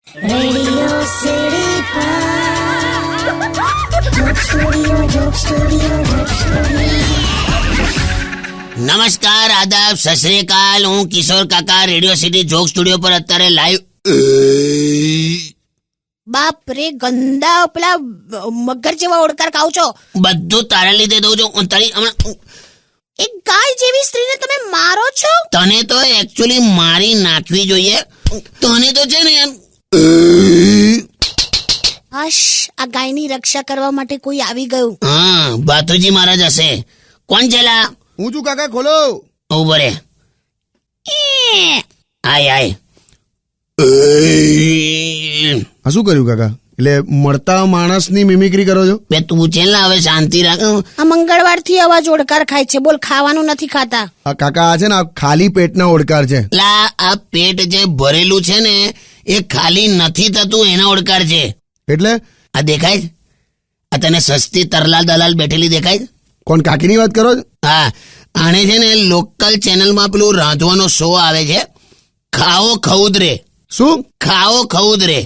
Radio City Joke Studio, Joke Studio, Joke Studio. નમસ્કાર, આદાબ, સત શ્રી અકાલ. હું કિશોર કાકા રેડિયો સિટી જોક સ્ટુડિયો પર અત્યારે લાઈવ. બાપ રે, ગંદા પેલા મગર જેવા ઓડકાર ખાવ છો. બધું તારા લીધે દઉં છું. તારી હમણાં એક ગાય જેવી સ્ત્રીને તમે મારો છો. તને તો એકચ્યુઅલી મારી નાખવી જોઈએ. તને તો છે ને યાર. હશ, આ ગાયની રક્ષા કરવા માટે કોઈ આવી ગયું. હા, ભાતુજી મહારાજ હશે. કોણ છે લા? હું છું કાકા, ખોલો. ઉભો રે. આય આય. આ શું કર્યું કાકા? એટલે મળતા માણસની મિમિક્રી કરો છો? બે તું છે ને હવે શાંતિ રાખ. આ મંગળવારથી આવા જ ઓડકાર ખાય છે. બોલ, ખાવાનું નથી ખાતા. આ કાકા આ છે ને, આ ખાલી પેટના ઓડકાર છે. લા, આ પેટ જે ભરેલું છે ને એ ખાલી નથી થતું, એના ઓડકાર છે. એટલે આ દેખાય? આ તને સસ્તી તરલાલ દલાલ બેઠેલી દેખાય? કોણ, કાકીની વાત કરો છો? હા, આને છે ને લોકલ ચેનલમાં પેલું રાંધવાનો શો આવે છે, ખાઓ ખઉદરે. શું? ખાઓ ખઉદરે.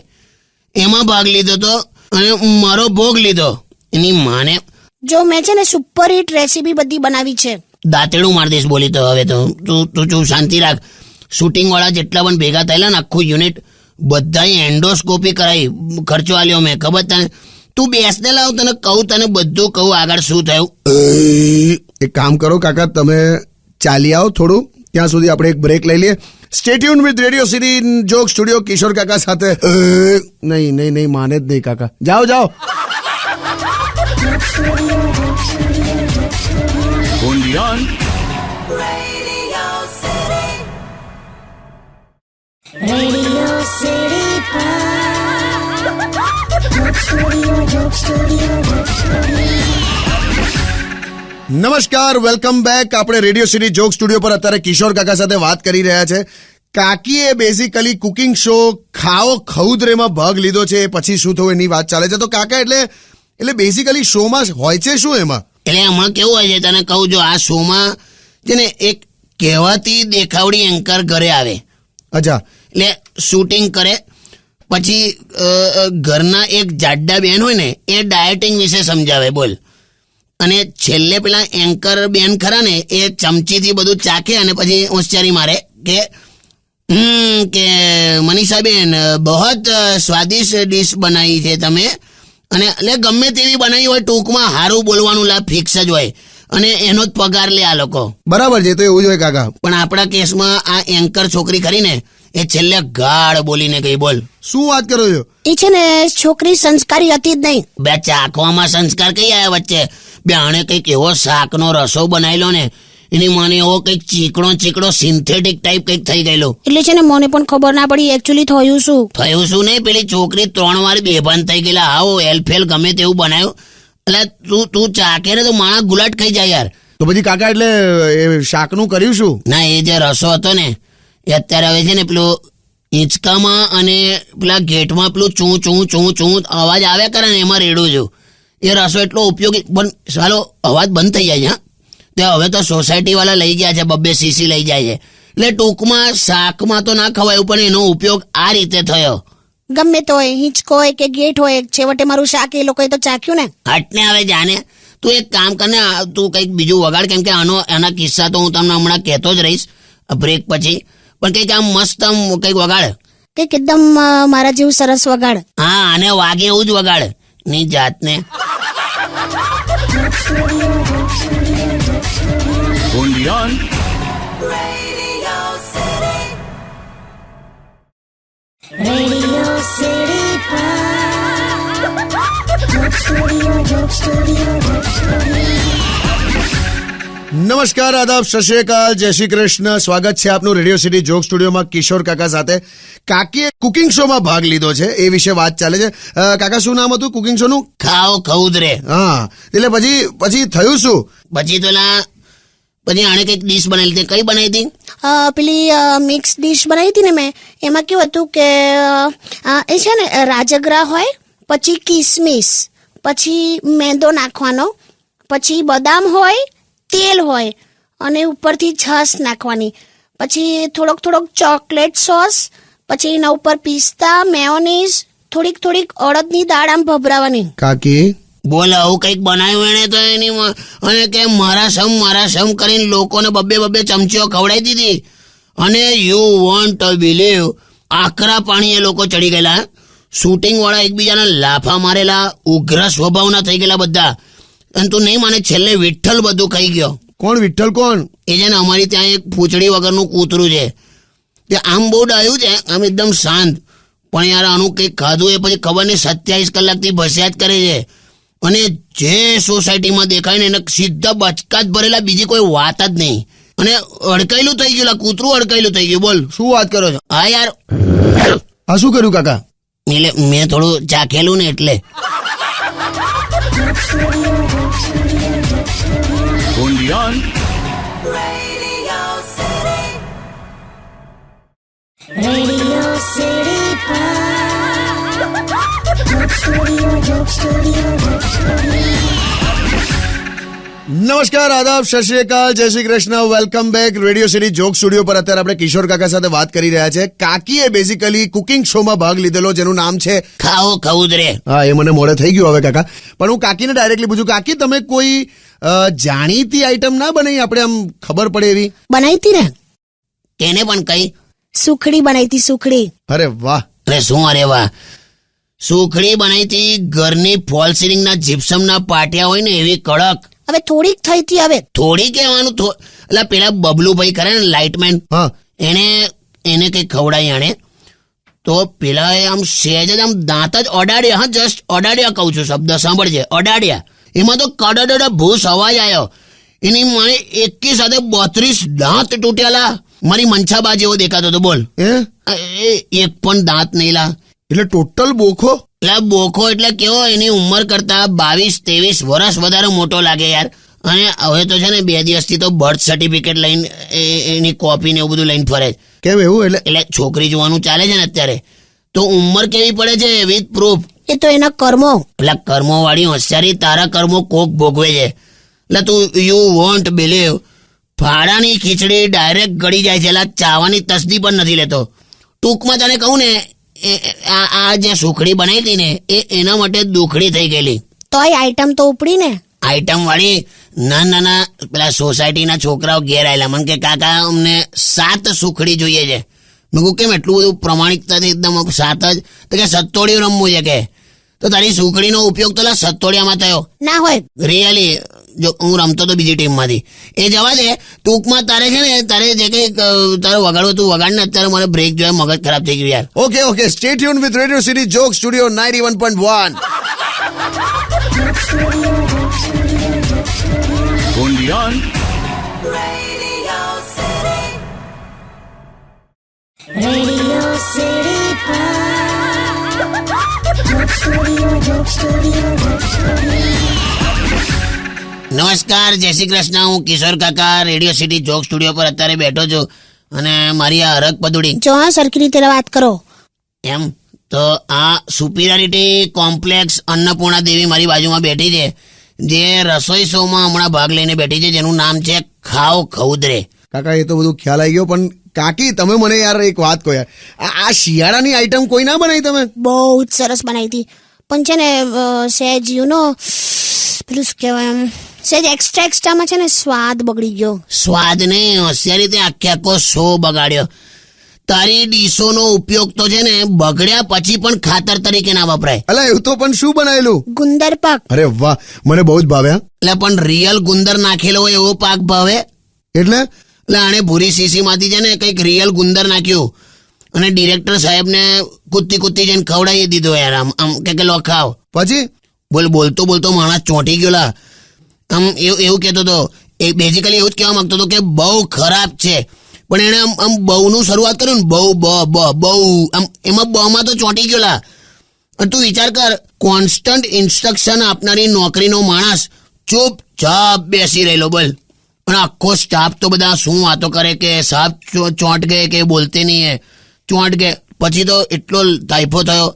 એમાં ભાગ લીધો તો અને મારો ભોગ લીધો. એની માને જો મેં છે ને સુપર હિટ રેસીપી બધી બનાવી છે. દાંતેડું મારી દઈશ બોલી તો. હવે તો તું ચૂપ શાંતિ રાખ. શૂટિંગ વાળા જેટલા પણ ભેગા થયેલા ને આખું યુનિટ બધાએ એન્ડોસ્કોપી કરાવી. ખર્ચો આલ્યો મેં, ખબર તને? તું બેસને લાવ, તને કહું, તને બધું કહું આગળ શું થયું. એક કામ કરો કાકા, તમે ચાલી આવો થોડું, ત્યાં સુધી આપણે એક બ્રેક લઈ લઈએ. Stay tune with Radio City joke studio Kishore કાકા સાથે. નહીં નહીં નહીં, માને જ નહીં કાકા. જાઓ જાઓ. Radio City Joke Studio, Joke Studio, Joke Studio. નમસ્કાર, વેલકમ બેક. આપણે રેડિયો સિટી જોક સ્ટુડિયો પર અત્યારે કિશોર કાકા સાથે વાત કરી રહ્યા છે. કાકીએ બેઝિકલી કુકિંગ શો ખાઓ ખઉદરેમાં ભાગ લીધો છે. પછી શું થયું એની વાત ચાલે છે. તો કાકા એટલે બેઝિકલી શોમાં હોય છે શું એમાં? એટલે એમાં કેવું હોય છે તને કહું. જો આ શોમાં છે ને એક કહેવાતી દેખાવડી એન્કર ઘરે આવે. અચ્છા. એટલે શૂટિંગ કરે, પછી ઘરના એક જાડા બેન હોય ને એ ડાયટિંગ વિશે સમજાવે. બોલ. અને છેલ્લે પેલા એન્કર બેન ખરા ને એ ચમચીથી બધું ચાખે અને પછી હોશિયારી મારે કે કે મનીષાબેન બહોત સ્વાદિષ્ટ ડીશ બનાવી છે તમે. અને એટલે ગમે તેવી બનાવી હોય, ટૂંકમાં સારું બોલવાનું લા ફિક્સ જ હોય અને એનો જ પગાર લે આ લોકો. બરાબર છે, તો એવું જ હોય કાકા. પણ આપણા કેસમાં આ એન્કર છોકરી ખરી ને એ છેલ્લે ગાળ બોલીને ગઈ. બોલ. શું વાત કરો છો? એ છે ને છોકરી સંસ્કારી હતી જ નહીં. બે ચાખવામાં સંસ્કાર કઈ આવ્યા વચ્ચે? બે આણે કંઈક એવો શાકનો રસો બનાવેલો ને એની મને એવો કંઈક ચીકણો સિન્થેટિક ટાઈપ કંઈક થઈ ગયેલો. એટલે છે ને મને પણ ખબર ના પડી એકચ્યુઅલી થયું શું. થયું શું નહીં, પેલી છોકરી 3 વાર બેભાન થઈ ગયેલા. આવો એલફેલ ગમે તેવું બનાવ્યું. એટલે તું ચાખે ને તો માણસ ગુલાટ ખાઈ જાય યાર. તો પછી કાકા એટલે એ શાકનું કર્યું શું? ના, એ જે રસો હતો ને એ અત્યારે હવે છે ને પેલું હિંચકામાં અને પેલા ગેટમાં પેલું ચૂં અવાજ આવ્યા કરે ને એમાં રેડું છું. એ રસો એટલો ઉપયોગી સાલો અવાજ બંધ થઈ જાય છે. તે હવે તો સોસાયટી વાળા લઈ ગયા છે, 2 સીસી લઈ જાય છે. એટલે ટૂંકમાં શાકમાં તો ના ખવાયું પણ એનો ઉપયોગ આ રીતે થયો. ગમે તો હોય, હિંચકો હોય કે ગેટ હોય, છેવટે મારું શાક એ લોકોએ તો ચાખ્યું ને. હટને હવે જાને. તું એક કામ કરને, તું કંઈક બીજું વગાડ, કેમ કે એના કિસ્સા તો હું તમને હમણાં કહેતો જ રહીશ બ્રેક પછી. પણ કંઈક આમ મસ્ત કંઈક વગાડ. કંઈક એકદમ મારા જેવું સરસ વગાડ. હા, અને વાગે એવું જ વગાડ ની જાતને. Radio City Joke Studio, Joke Studio, Joke Studio. નમસ્કાર, આદાબ, સત શ્રી અકાલ, જય શ્રી કૃષ્ણ. સ્વાગત છે આપનું રેડિયો સિટી જોક સ્ટુડિયોમાં કિશોર કાકા સાથે. કાકીએ કુકિંગ શોમાં ભાગ લીધો છે એ વિશે વાત ચાલે છે. કાકા શું નામ હતું કુકિંગ શોનું? ખાઓ ખઉદરે. હા, એટલે પછી થયું શું? પછી આણે કંઈક ડીશ બનાવી હતી. કઈ બનાવી હતી? પેલી મિક્સ ડીશ બનાવી હતી ને મેં. એમાં કેવું હતું કે એ છે ને રાજગરા હોય, પછી કિસમિસ, પછી મેંદો નાખવાનો, પછી બદામ હોય, તેલ હોય અને ઉપરથી છાશ નાખવાની, પછી થોડોક ચોકલેટ સોસ, પછી એના ઉપર પિસ્તા મેયોનીઝ થોડીક અડદની દાળ આમ ભભરાવાની. કાકી બોલ આવું કંઈક બનાવ્યું એને તો એની અને કે મારા સમ કરીને લોકોને બબ્બે ચમચીઓ ખવડાવી દીધી. અને યુ વોન્ટ ટુ બિલીવ આકરા પાણી એ લોકો ચડી ગયેલા. શૂટિંગ વાળા એકબીજાના લાફા મારેલા, ઉગ્ર સ્વભાવના થઈ ગયેલા બધા. અને તું નહીં માને છેલ્લે વિઠ્ઠલ બધું ખાઈ ગયો. કોણ વિઠ્ઠલ કોણ? એ છે ને અમારી ત્યાં એક પૂંછડી વગરનું કૂતરું છે. તે આમ બહુ ડાયું છે, આમ એકદમ શાંત, પણ યાર આનું કંઈક ખાધું એ પછી ખબર નહીં 27 કલાકથી ભસ્યા જ કરે છે. અને જે સોસાયટીમાં દેખાય ને એને સીધા બચકા જ ભરેલા, બીજી કોઈ વાત જ નહીં. અને અડકાયેલું થઈ ગયું, કૂતરું અડકાયેલું થઈ ગયું. બોલ શું વાત કરો છો? હા યાર, આ શું કર્યું કાકા? એટલે મેં થોડું ચાખેલું ને એટલે. Radio City Joke Studio, Joke Studio, Joke Studio. નમસ્કાર, આદાબ, સત શ્રી અકાલ, જય Shri Krishna, welcome back. Radio City joke studio પર અત્યારે આપણે કિશોર કાકા સાથે વાત કરી રહ્યા છે. કાકીએ બેઝિકલી કુકિંગ શોમાં ભાગ લીધેલો જેનું નામ છે ખાઓ ખઉદરે. હા, એ મને મોડે થઈ ગયું હવે કાકા. પણ હું કાકીને ડાયરેક્ટલી પૂછું, કાકી તમે કોઈ જાણીતી આઈટમ ના બનાવી, આપણે આમ ખબર પડે એવી? બનાવી હતી ને, તેને પણ કઈ સુખડી બનાવી હતી. સુખડી. અરે વાહ! અરે શું, અરે વાહ! સુખડી બનાવી હતી ઘરની ફોલ સીલિંગના જીપ્સમના પાટિયા હોય ને એવી કડક. હવે થોડીક થઈ હતી. હવે થોડી કહેવાનું, એટલે પેલા બબલુભાઈ કરે ને લાઇટમેન, હા, એને કઈ ખવડાવી આણે તો પેલા આમ સહેજ જ આમ દાંત જ અડાડ્યા. હા, જસ્ટ અડાડ્યા કહું છું, શબ્દ સાંભળજે, અડાડ્યા. એમાં તો કડડ ભૂસ અવાજ આવ્યો. એની મારે એકી સાથે 32 દાંત તૂટેલા. મારી મંછાબા જેવો દેખાતો હતો. બોલ, એક પણ દાંત નહીં લા. એટલે ટોટલ બોખો? એટલે બોખો એટલે કેવો, એની ઉંમર કરતા 22-23 વર્ષ વધારે મોટો લાગે યાર. અને હવે તો છે ને 2 દિવસથી તો બર્થ સર્ટિફિકેટ લઈને એની કોપી ને એવું બધું લઈને ફરે. કેમ એવું? એટલે છોકરી જોવાનું ચાલે છે ને અત્યારે, તો ઉંમર કેવી પડે છે વિથ પ્રૂફ. એ તો એના કર્મો. એટલે કર્મો વાળી હોશિયારી, તારા કર્મો કોક ભોગવે છે. એટલે તું યુ વોન્ટ બિલીવ ફાડાની ખીચડી ડાયરેક્ટ ગળી જાય છે. એટલે ચાવાની તસદી પણ નથી લેતો. ટૂંકમાં તને કહું ને, આ જે સુખડી બનાવી હતી ને એના માટે દુખડી થઈ ગયેલી. તોય આઈટમ તો ઉપડી ને. આઈટમ વાળી નાના પેલા સોસાયટીના છોકરાઓ ઘેર આવેલા. મને કે કાકા અમને 7 સુખડી જોઈએ છે. મેં કહું કેમ એટલું બધું પ્રમાણિકતાથી એકદમ 7 જ? તો કે સત્તોડિયું રમવું છે કે. તો તારી સુખડીનો ઉપયોગ તો સત્તોડિયામાં થયો ના હોય. રિયલી, જો હું રમતો તો બીજી ટીમમાંથી. એ જવા દે. ટૂંકમાં તારે છે ને, તારે જે કંઈ તારે વગાડવું તું વગાડ ને. અત્યારે મને બ્રેક જોયા મગજ ખરાબ થઈ ગયું યાર. Okay, stay tune with Radio City joke studio 91.1. Radio City Joke Studio, Joke Studio, Joke Studio. નમસ્કાર, જય શ્રી કૃષ્ણ. હું કિશોર કાકા રેડિયો સિટી જોક સ્ટુડિયો પર અત્યારે બેઠો છું. અને મારી આ હરક પદુડી જો હા, સરખી રીતે વાત કરો. એમ તો આ સુપિરિયરિટી કોમ્પ્લેક્સ અન્નપૂર્ણા દેવી મારી બાજુમાં બેઠી છે, જે રસોઈ શોમાં હમણાં ભાગ લઈને બેઠી છે, જેનું નામ છે ખાઓ ખઉદરે. કાકા એ તો બધું ખ્યાલ આવી ગયો, પણ કાકી તમે મને યાર એક વાત કહો યાર, આ શિયાળાની આઈટમ કોઈ ના બનાવી તમે? બહુ જ સરસ બનાવી હતી, પણ છે ને સહેજ પેલું શું કહેવાય, આમ સહેજ એક્સ્ટ્રામાં છે ને સ્વાદ બગડી ગયો. સ્વાદ ને હોશિયારી તે આખો શો બગાડ્યો. તારી ડીશોનો ઉપયોગ તો છે ને બગડ્યા પછી પણ ખાતર તરીકે ના વપરાય. અલા એવું તો પણ શું બનાવેલું? ગુંદર પાક. અરે વાહ, મને બહુ જ ભાવ્યા. એટલે પણ રિયલ ગુંદર નાખેલો હોય એવો પાક ભાવે? એટલે આણે ભૂરી શીશી માંથી છે ને કંઈક રિયલ ગુંદર નાખ્યું અને ડિરેક્ટર સાહેબને કુત્તી જઈને ખવડાવી દીધો યાર. આમ કે લો ખાવ. પછી બોલતો માણસ ચોંટી ગયો લા. આમ એવું કહેતો હતો. એ બેઝિકલી એવું જ કહેવા માંગતો હતો કે બહુ ખરાબ છે, પણ એને આમ બહુનું શરૂઆત કર્યું ને, બહુ આમ એમાં બમાં તો ચોંટી ગયો લા. અને તું વિચાર કર, કોન્સ્ટન્ટ ઇન્સ્ટ્રક્શન આપનારી નોકરીનો માણસ ચૂપચાપ બેસી રહેલો. બોલ. અને આખો સ્ટાફ તો બધા શું વાતો કરે કે સાહેબ ચોંટ ગયે કે બોલતે નહીં હે, ચોંટ ગયે. પછી તો એટલો તાઇફો થયો,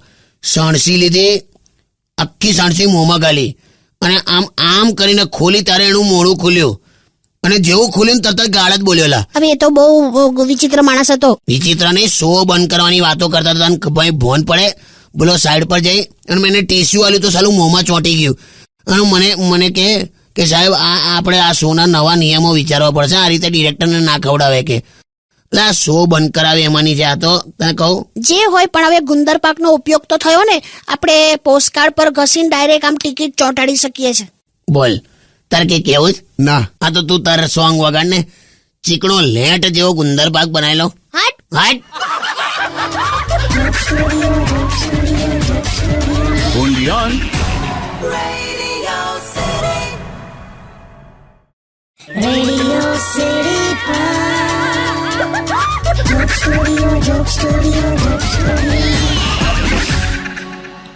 સણસી લીધી, આખી સણસી મોંમાં ગાલી અને આમ કરીને ખોલી ત્યારે એનું મોઢું ખુલ્યું. અને જેવું ખુલ્યું ને તરત જ ગાળ જ બોલ્યો. હવે એ તો બહુ વિચિત્ર માણસ હતો. વિચિત્ર નહીં, શો બંધ કરવાની વાતો કરતા હતા ને ભાઈ ભોન પડે બોલો સાઈડ પર જઈ અને મેં એને ટેસ્યુ આલ્યું તો સાલું મોંમાં ચોંટી ગયું. અને મને કે સાહેબ આપણે આ શોના નવા નિયમો વિચારવા પડશે, આ રીતે ડિરેક્ટરને ના ખવડાવે કે એટલે આ શો બંધ કરાવે એમાંની છે. આ તો તને કહું જે હોય પણ હવે ગુંદર પાકનો ઉપયોગ તો થયો ને, આપણે પોસ્ટકાર્ડ પર ઘસીને ડાયરેક્ટ આમ ટિકિટ ચોંટાડી શકીએ છીએ. બોલ તારે કે કેવું જ ના આ તો તું તારે સોંગ વગાડ ને, ચીકણો લેટ જેવો ગુંદર પાક બનાવેલો. હટ હાટ Radio City Joke Studio, Joke Studio, Joke Studio.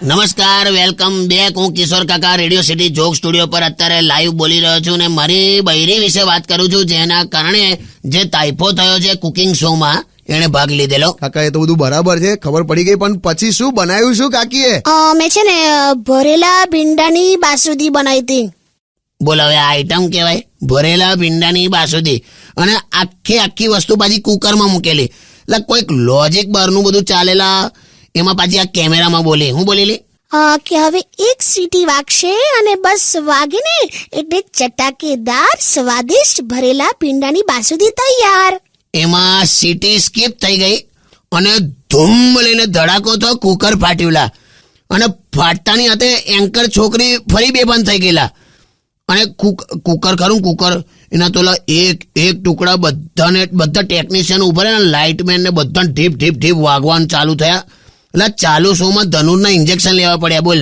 નમસ્કાર, વેલકમ બેક. હું કિશોર કાકા રેડિયો સિટી જોક સ્ટુડિયો પર અત્યારે લાઈવ બોલી રહ્યો છું ને મારી બૈરી વિશે વાત કરું છું, જેના કારણે જે તાઇફો થયો છે કુકિંગ શોમાં એને ભાગ લીધેલો. કાકા એ તો બધું બરાબર છે, ખબર પડી ગઈ, પણ પછી શું બનાવ્યું શું કાકીએ? મેં છે ને ભરેલા ભીંડાની બાસુંદી બનાવી હતી. બોલ હવે આ આઈટમ કહેવાય ભરેલા ભીંડાની બાસુંદી, અને આખી વસ્તુ પાછી કુકરમાં મૂકેલી. એટલે કોઈક લોજિક બહારનું બધું ચાલેલા, એમાં પાછી આ કેમેરામાં બોલી. હું બોલેલી કે હવે એક સીટી વાગશે અને બસ વાગે ને એટલે ચટાકેદાર સ્વાદિષ્ટ ભરેલા ભીંડાની બાસુંદી તૈયાર. એમાં સીટી સ્કીપ થઈ ગઈ અને ધૂમ લઈને ધડાકો તો કુકર ફાટ્યુંલા, અને ફાટતાની હાથે એન્કર છોકરી ફરી બેભાન થઈ ગયેલા. અને કુકર ખરું કુકર એના તો એક ટુકડા બધા ટેકનિશિયન ઉભા રહ્યા, લાઇટમેન ને બધા ઢીપ ઢીપ ઢીપ વાગવાનું ચાલુ થયા. એટલે ચાલુ શોમાં ધનુરના ઇન્જેક્શન લેવા પડ્યા. બોલ,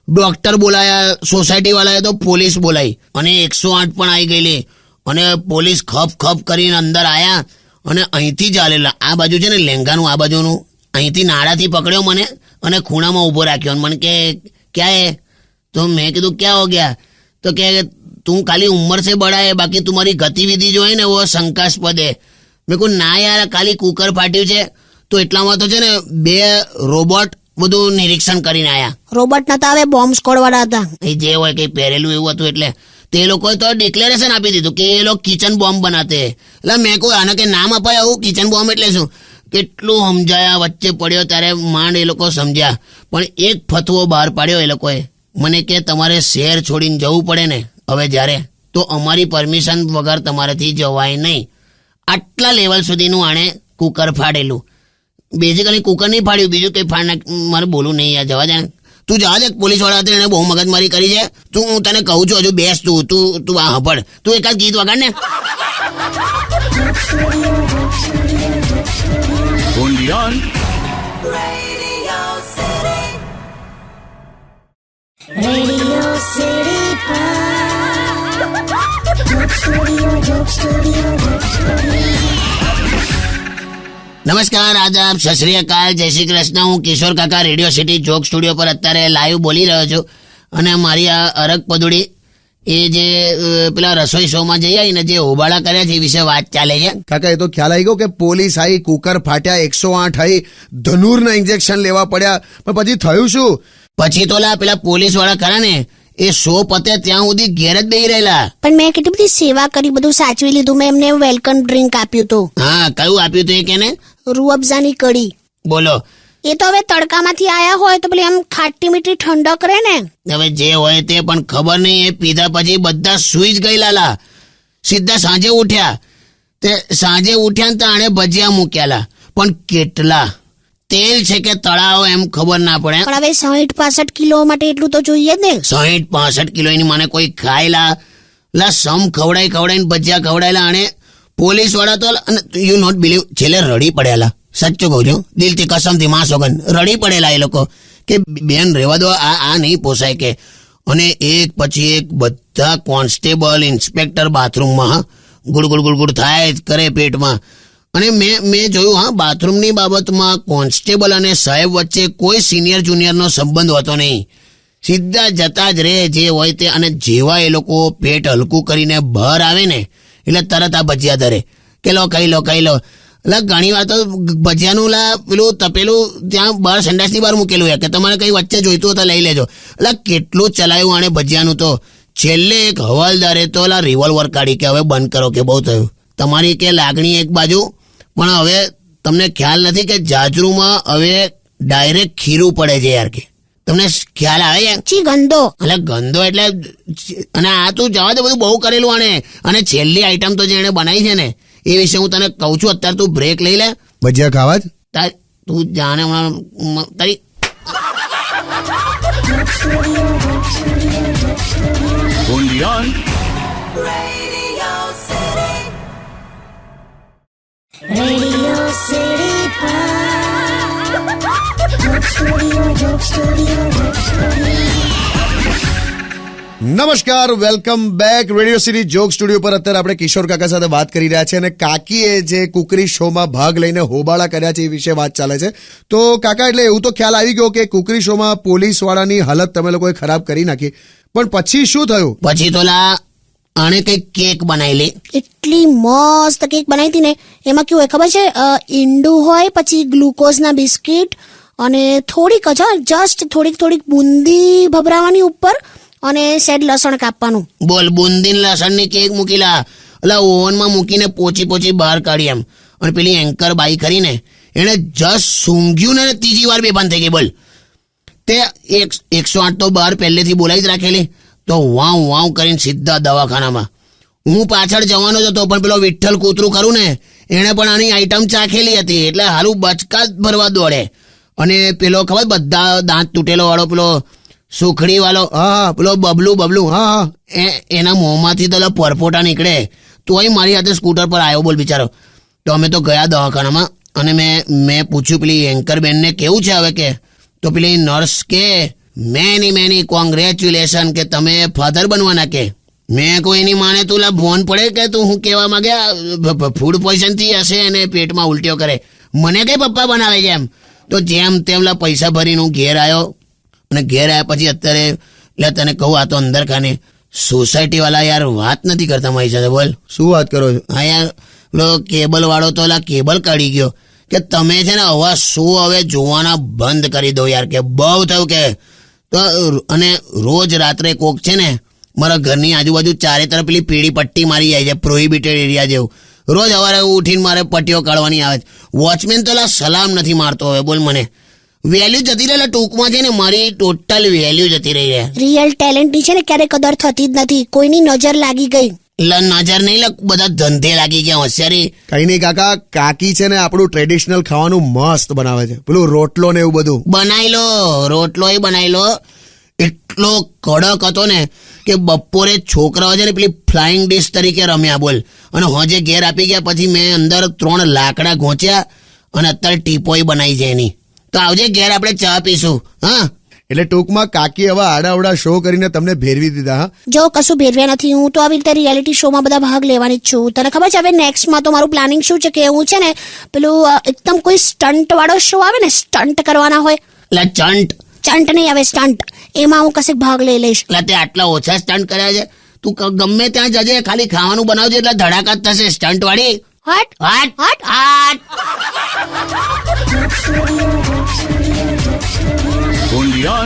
ડોક્ટર બોલાયા, સોસાયટી વાળાએ તો પોલીસ બોલાવી, અને 108 પણ આવી ગયેલી, અને પોલીસ ખપ કરીને અંદર આયા અને અહીંથી ચાલેલા. આ બાજુ છે ને લેંગાનું આ બાજુનું, અહીંથી નાળાથી પકડ્યો મને અને ખૂણામાં ઊભો રાખ્યો. અને મને કે ક્યાં હે? તો મેં કીધું ક્યાં હો ગયા? તો કે તું ખાલી ઉંમર से बड़ा है, बाकी तुम्हारी गतिविधि जो है ना वो शंकास्पद है. મેં કહું ના યાર, ખાલી કુકર ફાટ્યું છે. તો એટલામાં તો છે ને 2 રોબોટ બધું નિરીક્ષણ કરીને આયા. રોબોટ નતા, હવે બોમ્બ સ્કોડ વાળા હતા. એ જે હોય કઈ પહેરેલું એવું હતું, એટલે તે લોકોએ તો ડિક્લેરેશન આપી દીધું કે એ લોકો કિચન બોમ્બ બનાતે. એટલે મેં કહું આને કે નામ અપાય આવું કિચન બોમ્બ એટલે શું? કેટલું સમજાયા, વચ્ચે પડ્યો ત્યારે માંડ એ લોકો સમજ્યા. પણ એક ફતવો બહાર પાડ્યો એ લોકોએ, મને કે તમારે શહેર છોડીને જવું પડે ને હવે જ્યારે, તો અમારી પરમિશન વગર તમારાથી જવાય નહીં. આટલા લેવલ સુધીનું આણે કુકર ફાડેલું. બેઝિકલી કુકર નહીં ફાડ્યું, બીજું કંઈ મારે બોલું નહીં. યાર જવા જાય ને, તું જવા દે. પોલીસ વાળા હતા એને બહુ મગજમારી કરી છે. હું તને કહું છું હજુ બેસ, તું આ હપડ, તું એકાદ ગીત વગાડ ને. Radio City Joke Studio, Joke Studio, Joke Studio. નમસ્કાર, આદાબ, સત શ્રી અકાલ, જય શ્રી કૃષ્ણ. હું કિશોર કાકા રેડિયો સિટી જોક સ્ટુડિયો પર અત્યારે લાઈવ બોલી રહ્યો છું. અને મારી આ અરગ પદુડી એ જે પેલા રસોઈ શોમાં જઈ આવીને જે હોબાળા કર્યા છે એ વિશે વાત ચાલે છે. કાકા એ તો ખ્યાલ આવી ગયો કે પોલીસ આવી, કુકર ફાટ્યા, 108 આવી, ધનુરના ઇન્જેક્શન લેવા પડ્યા, પણ પછી થયું શું? પછી તો પેલા પોલીસ વાળા ખરા ને એ શો પતે ત્યાં સુધી ઘેર જ બેહી રહેલા. પણ મેં કેટલી બધી સેવા કરી, બધું સાચવી લીધું. મેં એમને વેલકમ ડ્રિંક આપ્યું હતું. હા, કયું આપ્યું હતું એ કે ને? રૂ અફઝાની કડી. બોલો, એ તો હવે તડકામાંથી આયા હોય તો પેલી આમ ખાટી મીઠી ઠંડક રહે ને. હવે જે હોય તે, પણ ખબર નહીં એ પીધા પછી બધા સુઈ જ ગયેલા. સીધા સાંજે ઉઠ્યા ને તો આણે ભજીયા મૂક્યાલા, પણ કેટલા તેલ છે કે તળાવ એમ ખબર ના પડે. પણ હવે 60-65 કિલો માટે એટલું તો જોઈએ જ ને. 60-65 કિલો એની મને કોઈ ખાયલા સમ ખવડાઈને ભજીયા ખવડાયેલા. અને પોલીસ વાળા તો યુ નોટ બિલીવ, છેલ્લે રડી પડેલા. સાચું કહું છું, દિલથી કસમથી માં સોગન રડી પડેલા એ લોકો કે બેન રહેવા દો, આ નહીં પોસાય કે. અને એક પછી એક બધા કોન્સ્ટેબલ, ઇન્સ્પેક્ટર બાથરૂમમાં ગુડ થાય જ કરે પેટમાં. અને મેં જોયું, હા, બાથરૂમની બાબતમાં કોન્સ્ટેબલ અને સાહેબ વચ્ચે કોઈ સિનિયર જુનિયરનો સંબંધ હોતો નહીં. સીધા જતા જ રહે જે હોય તે. અને જેવા એ લોકો પેટ હલકું કરીને બહાર આવે ને એટલે તરત આ ભજીયા ધરે કે લો ખાઈ લો. એટલે ઘણી વાર તો ભજીયાનું પેલું તપેલું ત્યાં બહાર સંડાસની બહાર મૂકેલું હોય કે તમારે કઈ વચ્ચે જોઈતું હોય તો લઈ લેજો. એટલે કેટલું ચલાવ્યું આણે ભજીયાનું તો છેલ્લે એક હવાલદારે તો ઓલા રિવોલ્વર કાઢી કે હવે બંધ કરો કે બહુ થયું. તમારી કે લાગણી એક બાજુ, પણ હવે તમને ખ્યાલ નથી કે જાજરૂમાં હવે ડાયરેક્ટ ખીરું પડે છે યાર. કે તમને ખ્યાલ આવે યાર? ચી ગંદો. એટલે ગંદો એટલે, અને આ તું જવા દે, બધું બહુ કરેલું આને. અને છેલ્લી આઈટમ તો જેણે બનાવી છે ને એ વિશે હું તને કહું છું. અત્યારે તું બ્રેક લઈ લે. ભજીયા ખાવા જ? તું જાણે હમણાં તારી Radio City Joke Studio, Joke Studio, Joke Studio. નમસ્કાર, welcome back. Radio City joke studio પર અત્યારે આપણે કિશોર કાકા સાથે વાત કરી રહ્યા છીએ અને કાકીએ જે કુકરી શોમાં ભાગ લઈને હોબાળા કર્યા છે એ વિશે વાત ચાલે છે. તો કાકા, એટલે એવું તો ખ્યાલ આવી ગયો કે કુકરી શોમાં પોલીસ વાળાની હાલત તમે લોકોએ ખરાબ કરી નાખી, પણ પછી શું થયું? પછી તો આણે કઈક કેક બનાવેલી. એટલી મસ્ત કેક બનાવી હતી ને. એમાં કેવું હોય ખબર છે? ઈંડું હોય, પછી ગ્લુકોઝના બિસ્કિટ અને થોડીક જસ્ટ થોડીક બુંદી ભભરાવાની ઉપર અને સેડ લસણ કાપવાનું. બોલ, બુંદીન લસણની કેક મૂકીલા એટલે ઓવનમાં મૂકીને પોચી બહાર કાઢી એમ. અને પેલી એન્કર બાઈ કરીને એને જસ્ટ સૂંઘ્યું ને ત્રીજી વાર બેભાન થઈ ગઈ. બોલ, તે 108 તો બહાર પહેલેથી બોલાવી જ રાખેલી, તો વાવ કરીને સીધા દવાખાનામાં. હું પાછળ જવાનો જ હતો, પણ પેલો વિઠ્ઠલ કૂતરું ખરું ને એણે પણ આની આઈટમ ચાખેલી હતી, એટલે હારું બચકા જ ભરવા દોડે. અને પેલો ખબર બધા દાંત તૂટેલો વાળો પેલો સુખડી વાળો, હા, પેલો બબલું, હા, એના મોંમાંથી તો પરપોટા નીકળે. તોય મારી હાથે સ્કૂટર પર આવ્યો. બોલ બિચારો. તો અમે તો ગયા દવાખાનામાં અને મેં પૂછ્યું પેલી એન્કર બેનને કેવું છે હવે કે. તો પેલી નર્સ કે મેની કોંગ્રેચ્યુલેશન કે તમે ફાધર બનવાના કે. મેં કોઈની માને તું ફોન પડે કે તું હું કહેવા માંગ્યા ફૂડ પોઈઝન થી હશે અને પેટમાં ઉલટીઓ કરે. મને કઈ પપ્પા બનાવે છે એમ. તો જેમ તેમ પૈસા ભરીને હું ઘેર આવ્યો. અને ઘેર આવ્યા પછી અત્યારે એટલે તને કહું, આ તો અંદર ખાને સોસાયટી વાળા યાર વાત નથી કરતા મારી સાથે. બોલ, શું વાત કરો છો? હા યાર, પેલો કેબલ વાળો તો કેબલ કાઢી ગયો કે તમે છે ને હવે જોવાના બંધ કરી દો યાર, કે બહુ થયું કે. તો અને રોજ રાત્રે કોક છે ને મારા ઘરની આજુબાજુ ચારે તરફ પેલી પીળી પટ્ટી મારી જાય છે, પ્રોહિબિટેડ એરિયા જેવું. રોજ સવારે ઉઠીને મારે પટ્ટીઓ કાઢવાની આવે છે. વોચમેન તો સલામ નથી મારતો હવે. બોલ, મને વેલ્યુ જતી રહે. ટૂંકમાં છે ને મારી ટોટલ વેલ્યુ જતી રહી છે. રિયલ ટેલેન્ટની છે ને ક્યારેય કદર થતી જ નથી. કોઈની નજર લાગી ગઈ. નજર નહીં, બધા ધંધે લાગી ગયા. હોશિયારી કઈ નહીં કાકા, કાકી છે ને આપણું ટ્રેડિશનલ ખાવાનું મસ્ત બનાવે છે. પેલું રોટલો ને એવું બધું બનાવી લો. રોટલો બનાવી લો. એટલો કડક હતો ને કે બપોરે છોકરાઓ છે ને પેલી ફ્લાઇંગ ડિશ તરીકે રમ્યા. બોલ, અને હોજે ઘેર આપી ગયા પછી મેં અંદર 3 લાકડા ઘોંચ્યા અને અત્યારે ટીપોઈ બનાવી છે એની. તો આવજે ઘેર, આપણે ચા પીશું. હા, એટલે ટૂંકમાં કાકી હવે આડાવડા શો કરીને તમને ભેરવી દીધા. હા, જો કશું ભેરવ્યા નથી. હું તો આવી રીતે રિયાલિટી શોમાં બધા ભાગ લેવાની જ છું. તને ખબર છે હવે નેક્સ્ટમાં તો મારું પ્લાનિંગ શું છે કે હું છે ને પેલું એકદમ કોઈ સ્ટન્ટ વાળો શો આવે ને, સ્ટન્ટ કરવાના હોય. ચંટ નહીં આવે, સ્ટન્ટ. એમાં હું કશેક ભાગ લઈ લઈશ. એટલે તે આટલા ઓછા સ્ટન્ટ કર્યા છે. તું ગમે ત્યાં જજે, ખાલી ખાવાનું બનાવજે એટલે ધડાકા જ થશે. સ્ટન્ટ વાળી હટ. Joke Studio, Joke Studio, Joke Studio.